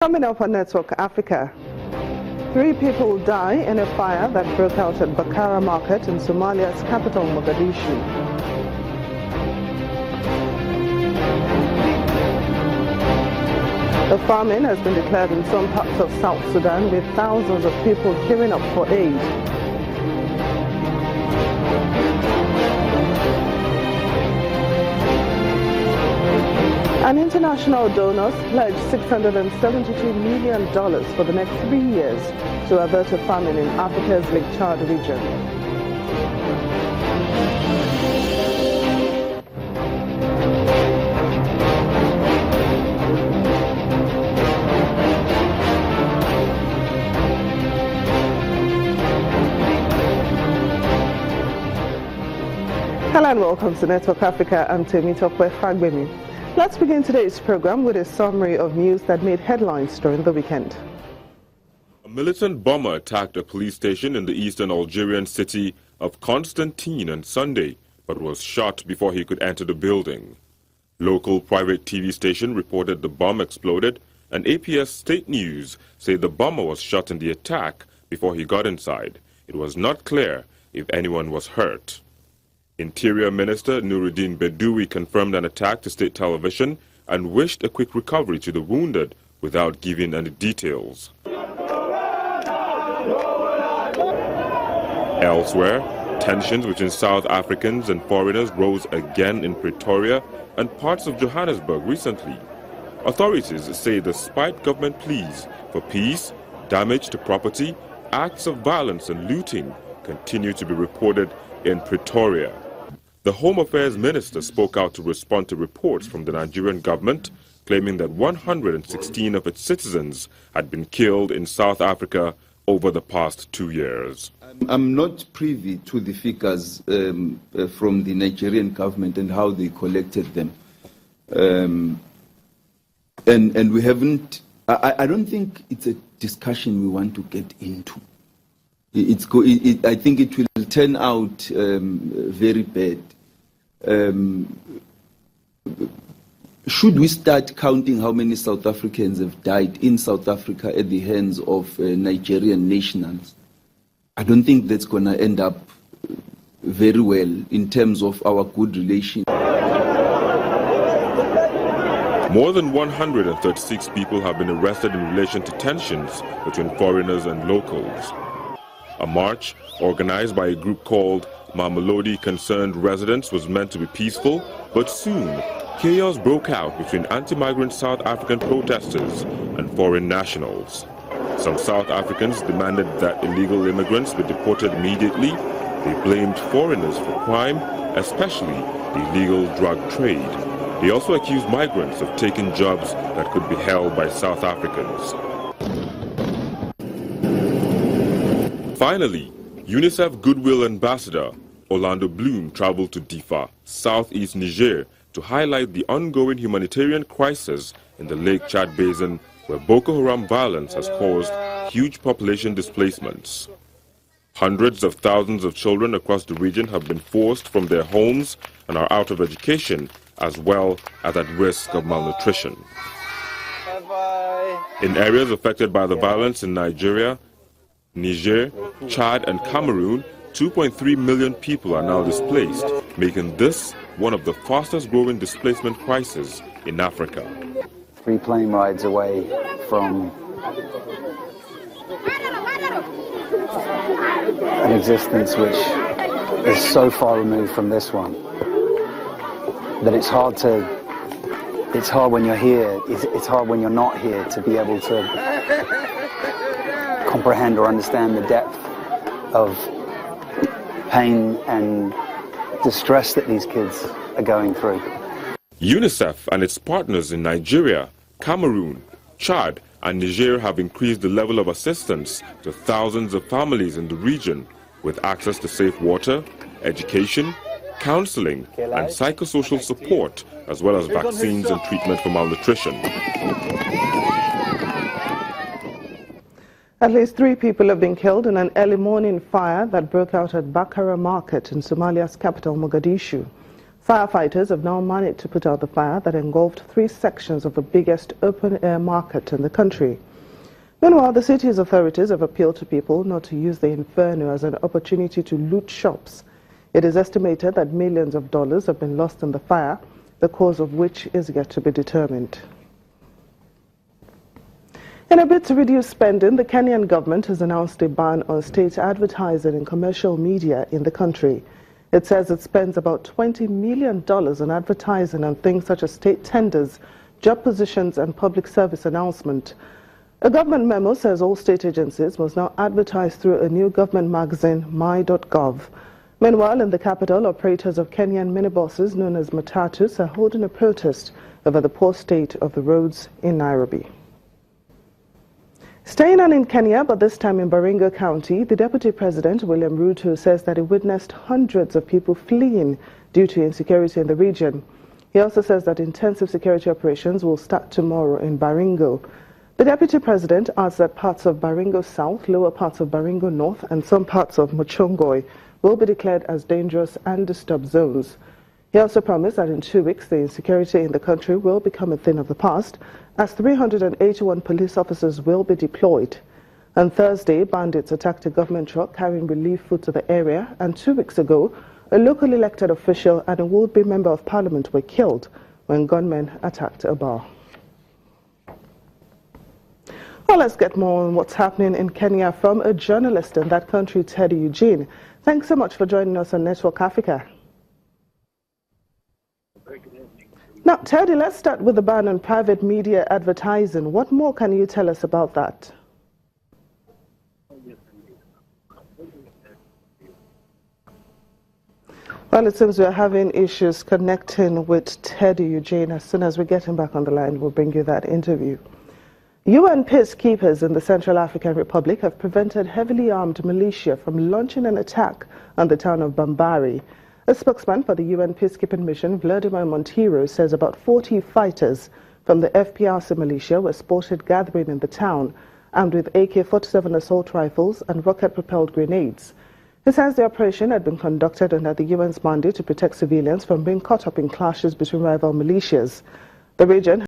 Coming up on Network Africa, 3 people die in a fire that broke out at Bakara Market in Somalia's capital, Mogadishu. A famine has been declared in some parts of South Sudan, with thousands of people queuing up for aid. And international donors pledged $672 million for the next 3 years to avert a famine in Africa's Lake Chad region. Hello and welcome to Network Africa. I'm Temitope Fagbemi. Let's begin today's program with a summary of news that made headlines during the weekend. A militant bomber attacked a police station in the eastern Algerian city of Constantine on Sunday, but was shot before he could enter the building. Local private TV station reported the bomb exploded, and APS State News said the bomber was shot in the attack before he got inside. It was not clear if anyone was hurt. Interior Minister Nuruddin Bedoui confirmed an attack to state television and wished a quick recovery to the wounded without giving any details. Elsewhere, tensions between South Africans and foreigners rose again in Pretoria and parts of Johannesburg recently. Authorities say despite government pleas for peace, damage to property, acts of violence and looting continue to be reported in Pretoria. The Home Affairs Minister spoke out to respond to reports from the Nigerian government claiming that 116 of its citizens had been killed in South Africa over the past 2 years. I'm not privy to the figures from the Nigerian government and how they collected them. And we haven't, I don't think it's a discussion we want to get into. I think it will turn out very bad. Should we start counting how many South Africans have died in South Africa at the hands of Nigerian nationals? I don't think that's going to end up very well in terms of our good relations. More than 136 people have been arrested in relation to tensions between foreigners and locals. A march organized by a group called Mamelodi Concerned Residents was meant to be peaceful, but soon chaos broke out between anti-migrant South African protesters and foreign nationals. Some South Africans demanded that illegal immigrants be deported immediately. They blamed foreigners for crime, especially the illegal drug trade. They also accused migrants of taking jobs that could be held by South Africans. Finally, UNICEF Goodwill Ambassador Orlando Bloom traveled to Difa, southeast Niger, to highlight the ongoing humanitarian crisis in the Lake Chad Basin, where Boko Haram violence has caused huge population displacements. Hundreds of thousands of children across the region have been forced from their homes and are out of education, as well as at risk of malnutrition. In areas affected by the violence in Nigeria, Niger, Chad and Cameroon, 2.3 million people are now displaced, making this one of the fastest growing displacement crises in Africa. 3 plane rides away from an existence which is so far removed from this one that it's hard when you're here, it's hard when you're not here to be able to comprehend or understand the depth of pain and distress that these kids are going through. UNICEF and its partners in Nigeria, Cameroon, Chad and Niger have increased the level of assistance to thousands of families in the region with access to safe water, education, counseling and psychosocial support, as well as vaccines and treatment for malnutrition. At least 3 people have been killed in an early morning fire that broke out at Bakara Market in Somalia's capital, Mogadishu. Firefighters have now managed to put out the fire that engulfed 3 sections of the biggest open-air market in the country. Meanwhile, the city's authorities have appealed to people not to use the inferno as an opportunity to loot shops. It is estimated that millions of dollars have been lost in the fire, the cause of which is yet to be determined. In a bid to reduce spending, the Kenyan government has announced a ban on state advertising in commercial media in the country. It says it spends about $20 million on advertising on things such as state tenders, job positions and public service announcement. A government memo says all state agencies must now advertise through a new government magazine, my.gov. Meanwhile, in the capital, operators of Kenyan minibuses known as matatus are holding a protest over the poor state of the roads in Nairobi. Staying on in Kenya, but this time in Baringo County, the Deputy President, William Ruto, says that he witnessed hundreds of people fleeing due to insecurity in the region. He also says that intensive security operations will start tomorrow in Baringo. The Deputy President adds that parts of Baringo South, lower parts of Baringo North, and some parts of Mochongoi will be declared as dangerous and disturbed zones. He also promised that in 2 weeks, the insecurity in the country will become a thing of the past, as 381 police officers will be deployed. On Thursday, bandits attacked a government truck carrying relief food to the area, and 2 weeks ago, a local elected official and a would-be member of parliament were killed when gunmen attacked a bar. Well, let's get more on what's happening in Kenya from a journalist in that country, Teddy Eugene. Thanks so much for joining us on Network Africa. Now, Teddy, let's start with the ban on private media advertising. What more can you tell us about that? Well, it seems we're having issues connecting with Teddy Eugene. As soon as we get him back on the line, we'll bring you that interview. UN peacekeepers in the Central African Republic have prevented heavily armed militia from launching an attack on the town of Bambari. A spokesman for the UN peacekeeping mission, Vladimir Monteiro, says about 40 fighters from the FPRC militia were spotted gathering in the town, armed with AK-47 assault rifles and rocket-propelled grenades. He says the operation had been conducted under the UN's mandate to protect civilians from being caught up in clashes between rival militias. The region